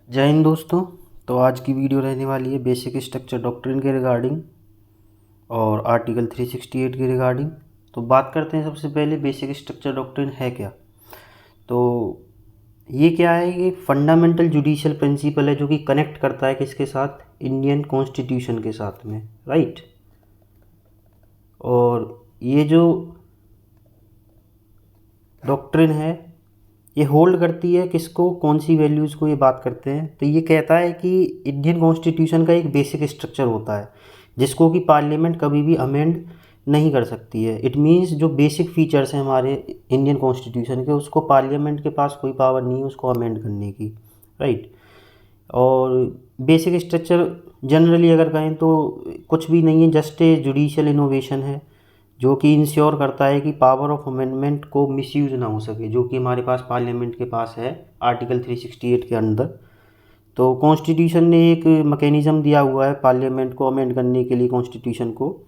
जय हिंद दोस्तों। तो आज की वीडियो रहने वाली है बेसिक स्ट्रक्चर डॉक्ट्रिन के रिगार्डिंग और आर्टिकल 368 के रिगार्डिंग। तो बात करते हैं सबसे पहले बेसिक स्ट्रक्चर डॉक्ट्रिन है क्या। तो ये क्या है, ये फंडामेंटल जुडिशियल प्रिंसिपल है जो कि कनेक्ट करता है किसके साथ, इंडियन कॉन्स्टिट्यूशन के साथ में, राइट। और ये जो डॉक्ट्रिन है ये होल्ड करती है किसको, कौन सी वैल्यूज़ को ये बात करते हैं। तो ये कहता है कि इंडियन कॉन्स्टिट्यूशन का एक बेसिक स्ट्रक्चर होता है जिसको कि पार्लियामेंट कभी भी अमेंड नहीं कर सकती है। इट मीन्स जो बेसिक फीचर्स हैं हमारे इंडियन कॉन्स्टिट्यूशन के, उसको पार्लियामेंट के पास कोई पावर नहीं है उसको अमेंड करने की, राइट। और बेसिक स्ट्रक्चर जनरली अगर कहें तो कुछ भी नहीं है, जस्ट ए जुडिशियल इनोवेशन है जो कि इंश्योर करता है कि पावर ऑफ अमेंडमेंट को मिसयूज ना हो सके, जो कि हमारे पास पार्लियामेंट के पास है आर्टिकल 368 के अंदर। तो कॉन्स्टिट्यूशन ने एक मैकेनिज़्म दिया हुआ है पार्लियामेंट को अमेंड करने के लिए कॉन्स्टिट्यूशन को,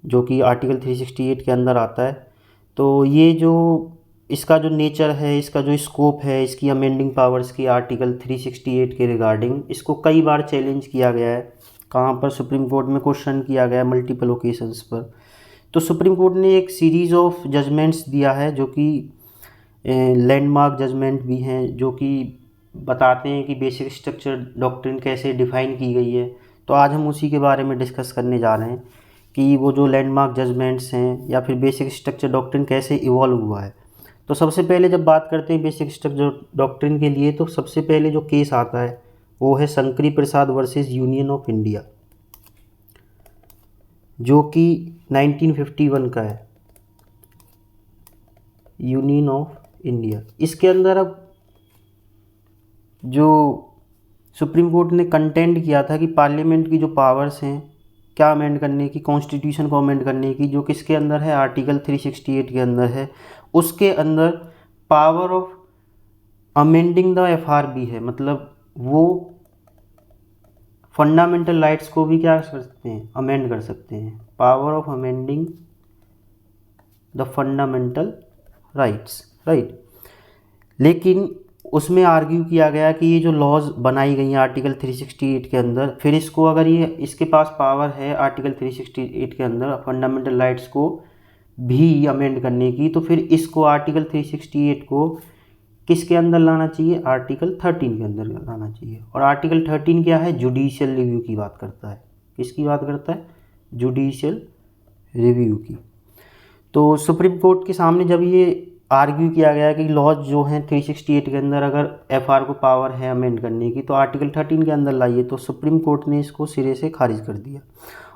जो कि आर्टिकल 368 के अंदर आता है। तो ये जो इसका जो नेचर है, इसका जो स्कोप है, इसकी अमेंडिंग पावर्स की आर्टिकल 368 के रिगार्डिंग, इसको कई बार चैलेंज किया गया है। कहाँ पर, सुप्रीम कोर्ट में क्वेश्चन किया गया है मल्टीपल ओकेशंस पर। तो सुप्रीम कोर्ट ने एक सीरीज़ ऑफ जजमेंट्स दिया है जो कि लैंडमार्क जजमेंट भी हैं, जो कि बताते हैं कि बेसिक स्ट्रक्चर डॉक्ट्रिन कैसे डिफ़ाइन की गई है। तो आज हम उसी के बारे में डिस्कस करने जा रहे हैं कि वो जो लैंडमार्क जजमेंट्स हैं या फिर बेसिक स्ट्रक्चर डॉक्ट्रिन कैसे इवॉल्व हुआ है। तो सबसे पहले जब बात करते हैं बेसिक स्ट्रक्चर डॉक्ट्रिन के लिए, तो सबसे पहले जो केस आता है वो है शंकरी प्रसाद वर्सेस यूनियन ऑफ इंडिया, जो कि 1951 का है, यूनियन ऑफ इंडिया। इसके अंदर अब जो सुप्रीम कोर्ट ने कंटेंड किया था कि पार्लियामेंट की जो पावर्स हैं क्या अमेंड करने की, कॉन्स्टिट्यूशन को अमेंड करने की, जो किसके अंदर है, आर्टिकल 368 के अंदर है। उसके अंदर power of amending the FRB है, मतलब वो फंडामेंटल राइट्स को भी क्या कर सकते हैं, अमेंड कर सकते हैं। Power of amending the fundamental rights, right. लेकिन उसमें आर्ग्यू किया गया कि ये जो लॉज बनाई गई हैं आर्टिकल 368 के अंदर, फिर इसको अगर ये इसके पास पावर है आर्टिकल 368 के अंदर फंडामेंटल राइट्स को भी अमेंड करने की, तो फिर इसको आर्टिकल 368 को किसके अंदर लाना चाहिए, आर्टिकल 13 के अंदर लाना चाहिए। और आर्टिकल 13 क्या है, जुडिशियल रिव्यू की बात करता है। किसकी बात करता है, जुडिशियल रिव्यू की। तो सुप्रीम कोर्ट के सामने जब ये आर्ग्यू किया गया कि लॉज जो हैं 368 के अंदर अगर एफआर को पावर है अमेंड करने की, तो आर्टिकल 13 के अंदर लाइए, तो सुप्रीम कोर्ट ने इसको सिरे से खारिज कर दिया।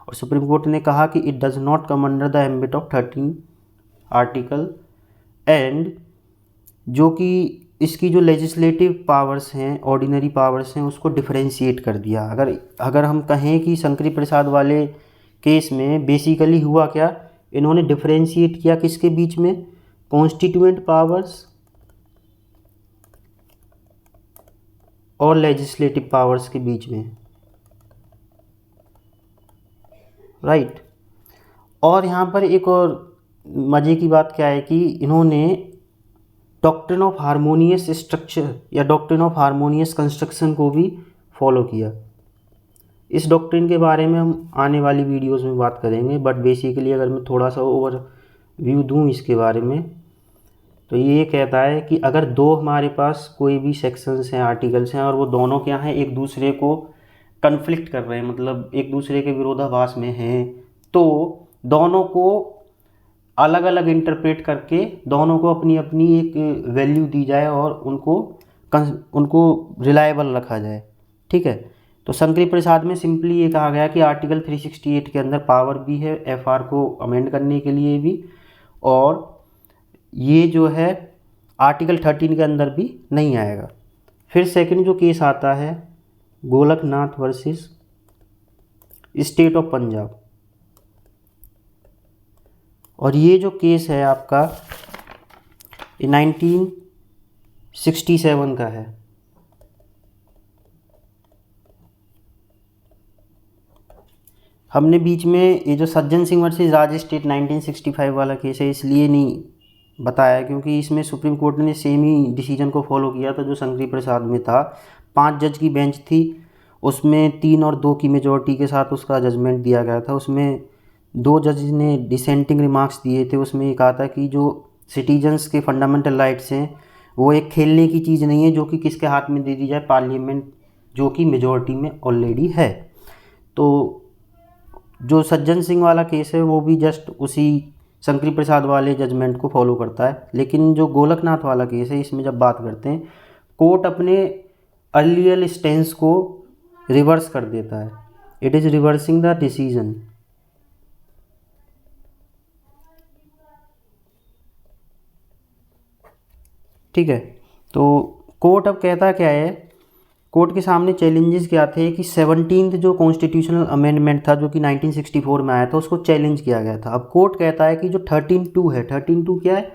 और सुप्रीम कोर्ट ने कहा कि it does not come under the ambit of 13 article, and जो कि इसकी जो लेजिस्लेटिव पावर्स हैं, ऑर्डिनरी पावर्स हैं, उसको डिफरेंशिएट कर दिया। अगर हम कहें कि शंकरी प्रसाद वाले केस में बेसिकली हुआ क्या, इन्होंने डिफरेंशिएट किया किसके बीच में, कॉन्स्टिट्यूएंट पावर्स और लेजिस्लेटिव पावर्स के बीच में, राइट। और यहाँ पर एक और मज़े की बात क्या है कि इन्होंने डॉक्ट्रिन ऑफ हार्मोनियस स्ट्रक्चर या डॉक्ट्रिन ऑफ हार्मोनियस कंस्ट्रक्शन को भी फॉलो किया। इस डॉक्ट्रिन के बारे में हम आने वाली वीडियोस में बात करेंगे, बट बेसिकली अगर मैं थोड़ा सा ओवर व्यू दूँ इसके बारे में, तो ये कहता है कि अगर दो हमारे पास कोई भी सेक्शंस हैं, आर्टिकल्स हैं, और वो दोनों क्या हैं, एक दूसरे को कन्फ्लिक्ट कर रहे हैं, मतलब एक दूसरे के विरोधाभास में हैं, तो दोनों को अलग अलग इंटरप्रेट करके दोनों को अपनी अपनी एक वैल्यू दी जाए और उनको रिलायबल रखा जाए, ठीक है। तो शंकरी प्रसाद में सिंपली ये कहा गया कि आर्टिकल 368 के अंदर पावर भी है एफआर को अमेंड करने के लिए भी, और ये जो है आर्टिकल 13 के अंदर भी नहीं आएगा। फिर सेकंड जो केस आता है, Golaknath versus state of Punjab, और ये जो केस है आपका 1967 का है। हमने बीच में ये जो सज्जन सिंह वर्सेस राज स्टेट 1965 वाला केस है इसलिए नहीं बताया क्योंकि इसमें सुप्रीम कोर्ट ने सेम ही डिसीजन को फॉलो किया था जो शंकरी प्रसाद में था, 5 जज की बेंच थी, उसमें 3 और 2 की मेजॉरिटी के साथ उसका जजमेंट दिया गया था। उसमें 2 जज ने डिसेंटिंग रिमार्क्स दिए थे। उसमें ये कहा था कि जो सिटीजन्स के फंडामेंटल राइट्स हैं वो एक खेलने की चीज़ नहीं है जो कि किसके हाथ में दे दी जाए, पार्लियामेंट जो कि मेजॉरिटी में ऑलरेडी है। तो जो सज्जन सिंह वाला केस है वो भी जस्ट उसी शंकरी प्रसाद वाले जजमेंट को फॉलो करता है। लेकिन जो गोलकनाथ वाला केस है, इसमें जब बात करते हैं, कोर्ट अपने अर्लियर स्टेंस को रिवर्स कर देता है। It is reversing the decision. ठीक है, तो कोर्ट अब कहता क्या है, कोर्ट के सामने चैलेंजेस क्या थे कि 17th जो कॉन्स्टिट्यूशनल अमेंडमेंट था जो कि 1964 में आया था, उसको चैलेंज किया गया था। अब कोर्ट कहता है कि जो 13(2) है, 13(2) क्या है,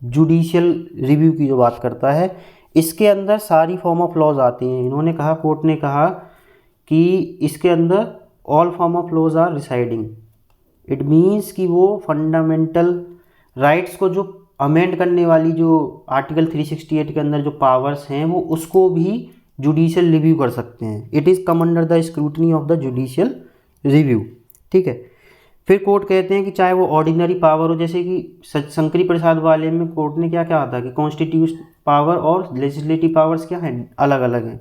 जुडिशियल रिव्यू की जो बात करता है, इसके अंदर सारी फॉर्म ऑफ लॉज आती हैं। इन्होंने कहा, कोर्ट ने कहा कि इसके अंदर all form of laws are residing. It means कि वो फंडामेंटल राइट्स को जो अमेंड करने वाली जो आर्टिकल 368 के अंदर जो पावर्स हैं वो उसको भी जुडिशियल रिव्यू कर सकते हैं। It is come under the scrutiny of the judicial review. ठीक है, फिर कोर्ट कहते हैं कि चाहे वो ऑर्डिनरी पावर हो, जैसे कि शंकरी प्रसाद वाले में कोर्ट ने क्या कहा था कि कॉन्स्टिट्यूशन पावर और लेजिस्लेटिव पावर्स क्या हैं, अलग अलग हैं।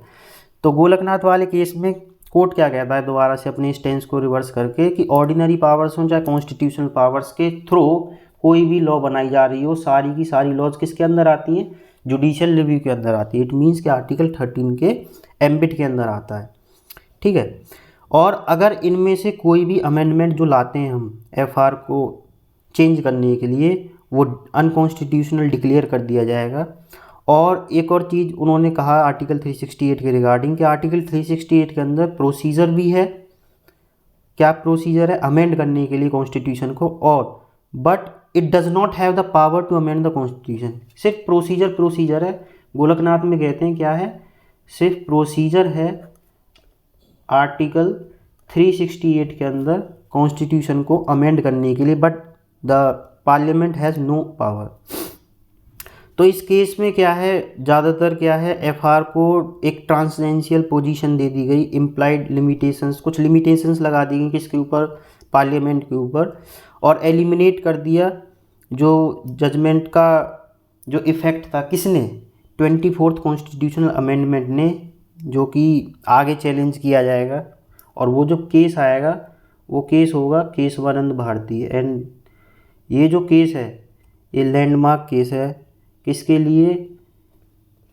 तो गोलकनाथ वाले केस में कोर्ट क्या कहता है, दोबारा से अपने स्टेंस को रिवर्स करके, कि ऑर्डिनरी पावर्स हों चाहे कॉन्स्टिट्यूशनल पावर्स के थ्रू कोई भी लॉ बनाई जा रही हो, सारी की सारी लॉज किसके अंदर आती हैं, जुडिशियल रिव्यू के अंदर आती है। इट मीन्स कि आर्टिकल 13 के एम्बिट के अंदर आता है। ठीक है, और अगर इनमें से कोई भी अमेंडमेंट जो लाते हैं हम एफआर को चेंज करने के लिए, वो अनकॉन्स्टिट्यूशनल डिक्लेयर कर दिया जाएगा। और एक और चीज़ उन्होंने कहा आर्टिकल 368 के रिगार्डिंग, कि आर्टिकल 368 के अंदर प्रोसीजर भी है। क्या प्रोसीजर है, अमेंड करने के लिए कॉन्स्टिट्यूशन को, और but it does not have the power to amend the constitution. सिर्फ प्रोसीजर है। गोलकनाथ में कहते हैं क्या है, सिर्फ प्रोसीजर है आर्टिकल 368 के अंदर कॉन्स्टिट्यूशन को अमेंड करने के लिए, but the parliament has no power. तो इस केस में क्या है, ज़्यादातर क्या है, एफआर को एक ट्रांसेंडेंशियल पोजीशन दे दी गई, इम्प्लाइड लिमिटेशंस, कुछ लिमिटेशंस लगा दी गई किसके ऊपर, पार्लियामेंट के ऊपर, और एलिमिनेट कर दिया जो जजमेंट का जो इफ़ेक्ट था, किसने, 24th कॉन्स्टिट्यूशनल अमेंडमेंट ने, जो कि आगे चैलेंज किया जाएगा। और वो जो केस आएगा वो केस होगा केशवानंद भारती। एंड ये जो केस है ये लैंडमार्क केस है, किसके लिए,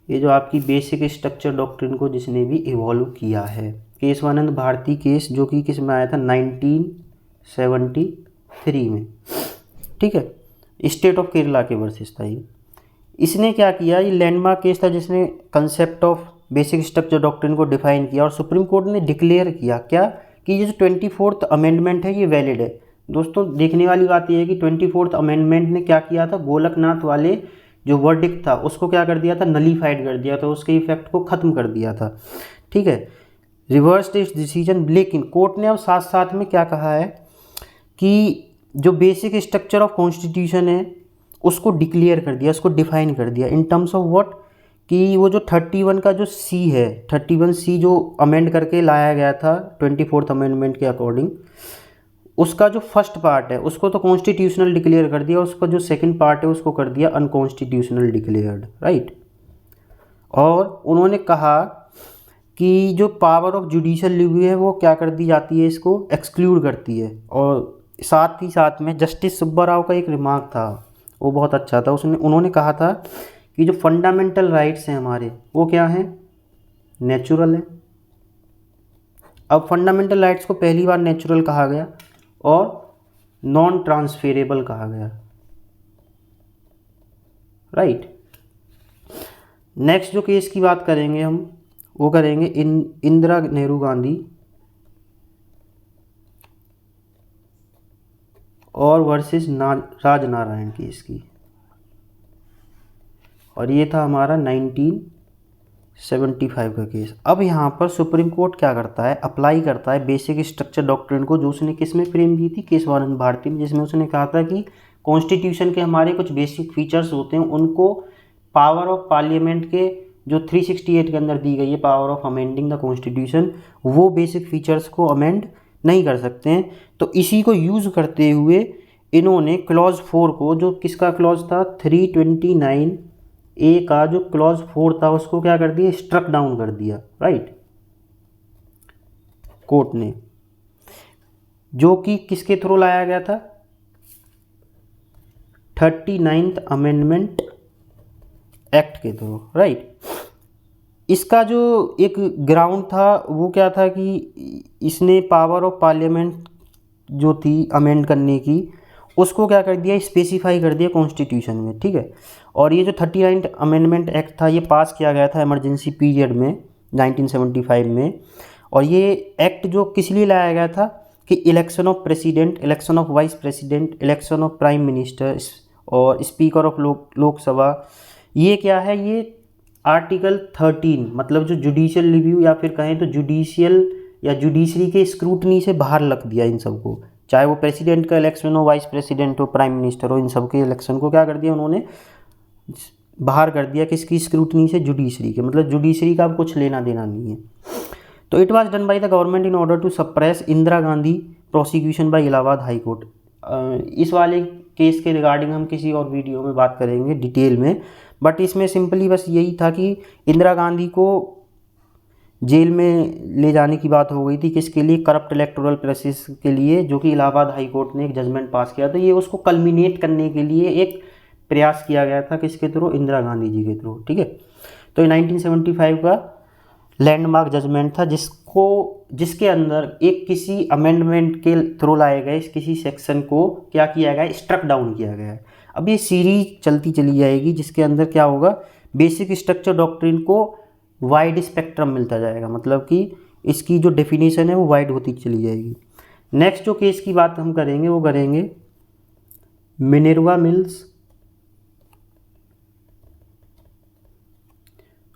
ये जो आपकी बेसिक स्ट्रक्चर डॉक्ट्रिन को जिसने भी इवॉल्व किया है, केशवानंद भारती केस, जो कि किस में आया था, 1973 में। ठीक है, स्टेट ऑफ केरला के वर्सेस था ये। इसने क्या किया, ये लैंडमार्क केस था जिसने concept of basic structure doctrine को डिफाइन किया, और सुप्रीम कोर्ट ने डिक्लेयर किया क्या, कि ये जो 24th अमेंडमेंट है ये वैलिड है। दोस्तों देखने वाली बात यह है कि 24th अमेंडमेंट ने क्या किया था, गोलकनाथ वाले जो वर्डिक्ट था उसको क्या कर दिया था, नलीफाइड कर दिया था, उसके इफेक्ट को ख़त्म कर दिया था। ठीक है, रिवर्स दिस डिसीजन। लेकिन कोर्ट ने अब साथ साथ में क्या कहा है कि जो बेसिक स्ट्रक्चर ऑफ कॉन्स्टिट्यूशन है उसको डिक्लेयर कर दिया, उसको डिफाइन कर दिया इन टर्म्स ऑफ व्हाट, कि वो जो 31 का जो सी है, 31C जो अमेंड करके लाया गया था 24th अमेंडमेंट के अकॉर्डिंग, उसका जो फर्स्ट पार्ट है उसको तो कॉन्स्टिट्यूशनल डिक्लेयर कर दिया, उसका जो सेकंड पार्ट है उसको कर दिया अनकॉन्स्टिट्यूशनल डिक्लेयर्ड, राइट। और उन्होंने कहा कि जो पावर ऑफ जुडिशियल रिव्यू है वो क्या कर दी जाती है, इसको एक्सक्लूड करती है। और साथ ही साथ में जस्टिस सुब्बा राव का एक रिमार्क था, वो बहुत अच्छा था। उन्होंने कहा था कि जो फंडामेंटल राइट्स हैं हमारे वो क्या हैं, नेचुरल है। अब फंडामेंटल राइट्स को पहली बार नेचुरल कहा गया और नॉन ट्रांसफेरेबल कहा गया, राइट। नेक्स्ट जो केस की बात करेंगे हम वो करेंगे इंदिरा नेहरू गांधी और वर्सेस राजनारायण केस की, और ये था हमारा 1975 का केस। अब यहाँ पर सुप्रीम कोर्ट क्या करता है, अप्लाई करता है बेसिक स्ट्रक्चर डॉक्ट्रिन को, जो उसने किस में फ्रेम की थी, केशवानंद भारती में, जिसमें उसने कहा था कि कॉन्स्टिट्यूशन के हमारे कुछ बेसिक फीचर्स होते हैं, उनको पावर ऑफ पार्लियामेंट के जो 368 के अंदर दी गई है power of amending the constitution, वो बेसिक फीचर्स को अमेंड नहीं कर सकते हैं। तो इसी को यूज़ करते हुए इन्होंने क्लॉज 4 को, जो किसका क्लॉज था 329A का जो क्लॉज 4 था, उसको क्या कर दिया, स्ट्रक डाउन कर दिया, राइट, कोर्ट ने, जो कि किसके थ्रू लाया गया था, 39th अमेंडमेंट एक्ट के थ्रू, राइट। इसका जो एक ग्राउंड था वो क्या था कि इसने पावर ऑफ पार्लियामेंट जो थी अमेंड करने की, उसको क्या कर दिया, स्पेसिफाई कर दिया कॉन्स्टिट्यूशन में, ठीक है। और ये जो 39th अमेंडमेंट एक्ट था, ये पास किया गया था इमरजेंसी पीरियड में 1975 में। और ये एक्ट जो किस लिए लाया गया था कि election of president, election of vice president, election of prime minister और स्पीकर ऑफ लोकसभा, ये क्या है, ये आर्टिकल 13 मतलब जो जुडिशियल रिव्यू या फिर कहें तो जुडिशियल या जुडिशरी के स्क्रूटनी से बाहर रख दिया इन सबको, चाहे वो प्रेसिडेंट का इलेक्शन हो, वाइस प्रेसिडेंट हो, प्राइम मिनिस्टर हो, इन सब के इलेक्शन को क्या कर दिया उन्होंने, बाहर कर दिया, किसकी स्क्रूटनी से, जुडिशरी के, मतलब जुडिशरी का अब कुछ लेना देना नहीं है। तो it was done by the government in order to suppress Indira Gandhi prosecution by Allahabad high court. इस वाले केस के रिगार्डिंग हम किसी और वीडियो में बात करेंगे डिटेल में, बट इसमें सिंपली बस यही था कि इंदिरा गांधी को जेल में ले जाने की बात हो गई थी, किसके लिए, करप्ट इलेक्टोरल प्रोसेस के लिए, जो कि इलाहाबाद हाई कोर्ट ने एक जजमेंट पास किया। तो ये उसको कल्मिनेट करने के लिए एक प्रयास किया गया था, किसके थ्रू, इंदिरा गांधी जी के थ्रू, ठीक है। तो ये 1975 का लैंडमार्क जजमेंट था, जिसके अंदर एक किसी अमेंडमेंट के थ्रू लाए गए किसी सेक्शन को क्या किया गया, स्ट्रक डाउन किया गया है। अब ये सीरीज चलती चली जाएगी, जिसके अंदर क्या होगा, बेसिक स्ट्रक्चर डॉक्ट्रिन को वाइड स्पेक्ट्रम मिलता जाएगा, मतलब कि इसकी जो डेफिनेशन है वो वाइड होती चली जाएगी। नेक्स्ट जो केस की बात हम करेंगे वो करेंगे Minerva mills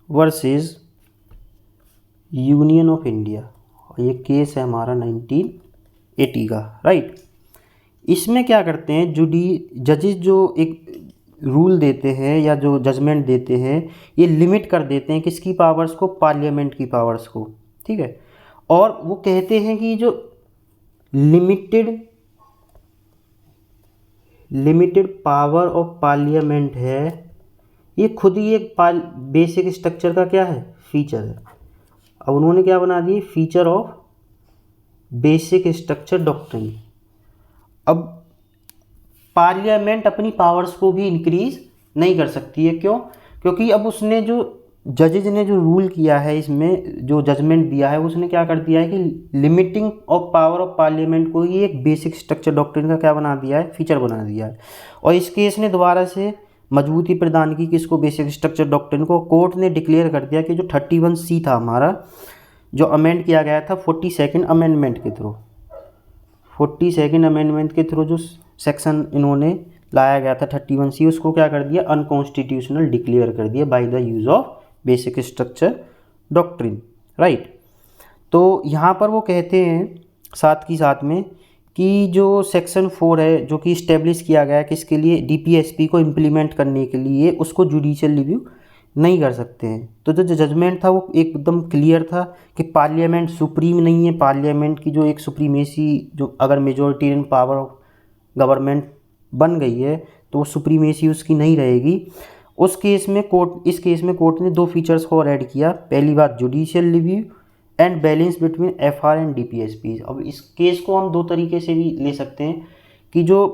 versus union of India. ये केस है हमारा 1980 का, राइट। इसमें क्या करते हैं, जजेस जो एक रूल देते हैं या जो जजमेंट देते हैं, ये लिमिट कर देते हैं किसकी पावर्स को, पार्लियामेंट की पावर्स को, ठीक है। और वो कहते हैं कि जो लिमिटेड पावर ऑफ पार्लियामेंट है, ये खुद ही एक बेसिक स्ट्रक्चर का क्या है, फीचर है। अब उन्होंने क्या बना दिए, feature of basic structure doctrine. अब पार्लियामेंट अपनी पावर्स को भी इंक्रीज नहीं कर सकती है, क्यों, क्योंकि अब उसने जो जजेज ने जो रूल किया है, इसमें जो जजमेंट दिया है, उसने क्या कर दिया है कि limiting of power of parliament को ही एक बेसिक स्ट्रक्चर डॉक्ट्रिन का क्या बना दिया है, फीचर बना दिया है। और इस केस ने दोबारा से मजबूती प्रदान की किसको, बेसिक स्ट्रक्चर डॉक्ट्रिन को। कोर्ट ने डिक्लेयर कर दिया कि जो 31C था हमारा, जो अमेंड किया गया था 42nd अमेंडमेंट के थ्रू, 42nd अमेंडमेंट के थ्रू जो सेक्शन इन्होंने लाया गया था 31C, उसको क्या कर दिया, अनकॉन्स्टिट्यूशनल डिक्लेयर कर दिया by the use of basic structure doctrine, right. तो यहाँ पर वो कहते हैं साथ ही साथ में कि जो सेक्शन 4 है, जो कि इस्टेब्लिश किया गया है किसके लिए, DPSP को इम्प्लीमेंट करने के लिए, उसको जुडिशियल रिव्यू नहीं कर सकते हैं। तो जो जजमेंट था वो एकदम क्लियर था कि पार्लियामेंट सुप्रीम नहीं है, पार्लियामेंट की जो एक सुप्रीमेसी, जो अगर मेजॉरिटेरियन पावर ऑफ गवर्नमेंट बन गई है तो वो सुप्रीमेसी उसकी नहीं रहेगी। इस केस में कोर्ट ने दो फीचर्स को और ऐड किया। पहली बात, judicial review and balance between FR and DPSP। अब इस केस को हम दो तरीके से भी ले सकते हैं कि जो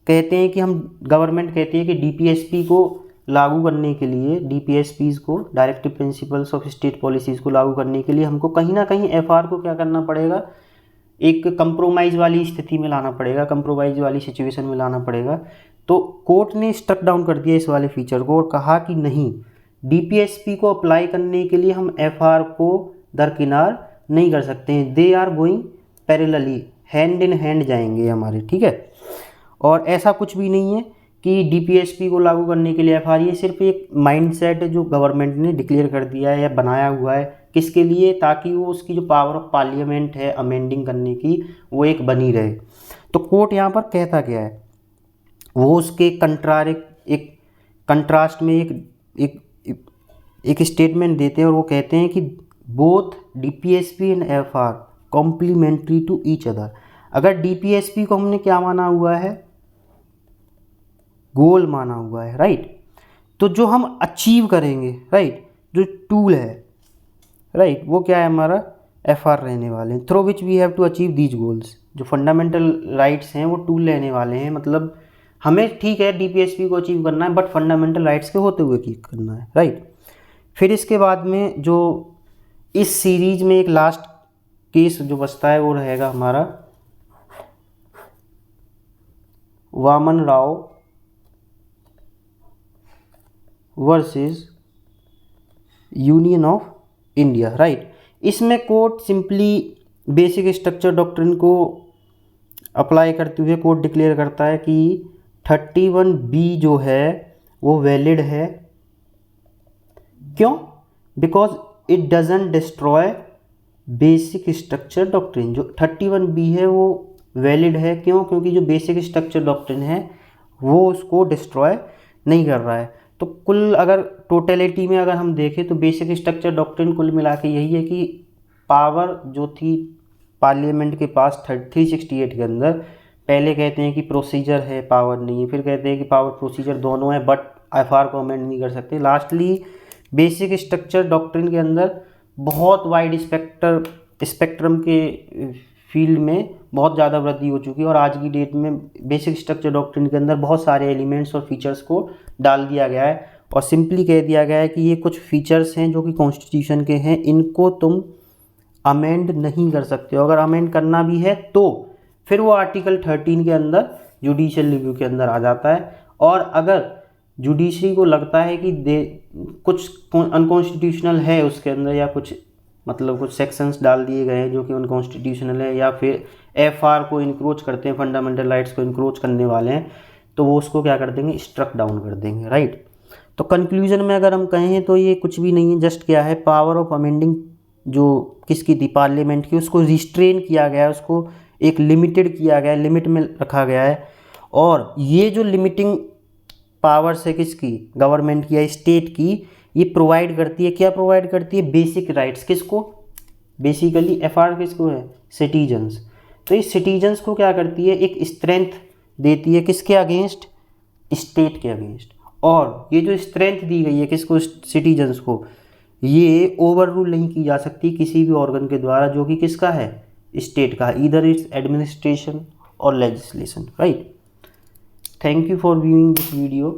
कहते हैं कि गवर्नमेंट कहती है कि DPSP को लागू करने के लिए, DPSPs को, directive principles of state policies को लागू करने के लिए हमको कहीं ना कहीं FR को क्या करना पड़ेगा, एक कंप्रोमाइज़ वाली स्थिति में लाना पड़ेगा, कंप्रोमाइज़ वाली सिचुएशन में लाना पड़ेगा। तो कोर्ट ने स्ट्रक डाउन कर दिया इस वाले फीचर को और कहा कि नहीं, DPSP को अप्लाई करने के लिए हम FR को दरकिनार नहीं कर सकते हैं, they are going parallelly, hand in hand जाएंगे हमारे, ठीक है। और ऐसा कुछ भी नहीं है कि DPSP को लागू करने के लिए FR, ये सिर्फ एक माइंडसेट है जो गवर्नमेंट ने डिक्लेयर कर दिया है या बनाया हुआ है, किसके लिए, ताकि वो उसकी जो पावर ऑफ पार्लियामेंट है अमेंडिंग करने की, वो एक बनी रहे। तो कोर्ट यहाँ पर कहता क्या है, वो उसके कंट्रास्ट में एक एक स्टेटमेंट देते हैं और वो कहते हैं कि both DPSP and FR complementary to each other. अगर डीपीएसपी को हमने क्या माना हुआ है, गोल माना हुआ है, राइट, तो जो हम अचीव करेंगे, राइट, जो टूल है, राइट, वो क्या है हमारा एफआर रहने वाले हैं, through which we have to achieve these goals. जो फंडामेंटल राइट्स हैं वो टूल रहने वाले हैं, मतलब हमें ठीक है डीपीएसपी को अचीव करना है बट फंडामेंटल राइट्स के होते हुए की करना है, राइट। फिर इसके बाद में जो इस सीरीज में एक लास्ट केस जो बचता है वो रहेगा हमारा Waman Rao versus union of India, right. इसमें court simply basic structure doctrine को अप्लाई करते हुए कोर्ट डिक्लेयर करता है कि 31B जो है वो वैलिड है। क्यों? Because it doesn't destroy basic structure doctrine. जो 31B है वो वैलिड है, क्यों? क्योंकि जो बेसिक स्ट्रक्चर डॉक्ट्रिन है वो उसको डिस्ट्रॉय नहीं कर रहा है। तो कुल अगर टोटलिटी में अगर हम देखें तो बेसिक स्ट्रक्चर डॉक्ट्रिन कुल मिला के यही है कि पावर जो थी पार्लियामेंट के पास 368 के अंदर, पहले कहते हैं कि प्रोसीजर है, पावर नहीं है, फिर कहते हैं कि पावर प्रोसीजर दोनों है बट एफआर को अमेंड नहीं कर सकते। लास्टली बेसिक स्ट्रक्चर डॉक्ट्रिन के अंदर बहुत वाइड स्पेक्ट्रम के फील्ड में बहुत ज़्यादा वृद्धि हो चुकी है और आज की डेट में बेसिक स्ट्रक्चर डॉक्ट्रिन के अंदर बहुत सारे एलिमेंट्स और फीचर्स को डाल दिया गया है और सिंपली कह दिया गया है कि ये कुछ फीचर्स हैं जो कि कॉन्स्टिट्यूशन के हैं, इनको तुम अमेंड नहीं कर सकते हो। अगर अमेंड करना भी है तो फिर वो आर्टिकल 13 के अंदर जुडिशियल रिव्यू के अंदर आ जाता है। और अगर जुडिशरी को लगता है कि कुछ अनकॉन्स्टिट्यूशनल है उसके अंदर या कुछ मतलब कुछ सेक्शंस डाल दिए गए हैं जो कि अनकॉन्स्टिट्यूशनल है या फिर एफआर को इंक्रोच करते हैं, फंडामेंटल राइट्स को इंक्रोच करने वाले हैं, तो वो उसको क्या कर देंगे, स्ट्रक डाउन कर देंगे, राइट। तो कंक्लूजन में अगर हम कहें तो ये कुछ भी नहीं है, जस्ट क्या है, पावर ऑफ अमेंडिंग जो किसकी थी, पार्लियामेंट की, उसको रिस्ट्रेन किया गया है, उसको एक लिमिटेड किया गया है, लिमिट में रखा गया है। और ये जो लिमिटिंग पावर्स है किसकी, गवर्नमेंट की या स्टेट की, ये प्रोवाइड करती है, क्या प्रोवाइड करती है, बेसिक राइट्स। किसको? बेसिकली एफआर किसको है, सिटीजन्स। तो इस सिटीजन्स को क्या करती है, एक स्ट्रेंथ देती है, किसके अगेंस्ट, स्टेट के अगेंस्ट। और ये जो स्ट्रेंथ दी गई है किसको, सिटीजन्स को, ये ओवर रूल नहीं की जा सकती किसी भी ऑर्गन के द्वारा जो कि किसका है, स्टेट का, ईदर इट्स एडमिनिस्ट्रेशन और legislation, right. Thank you for viewing this video.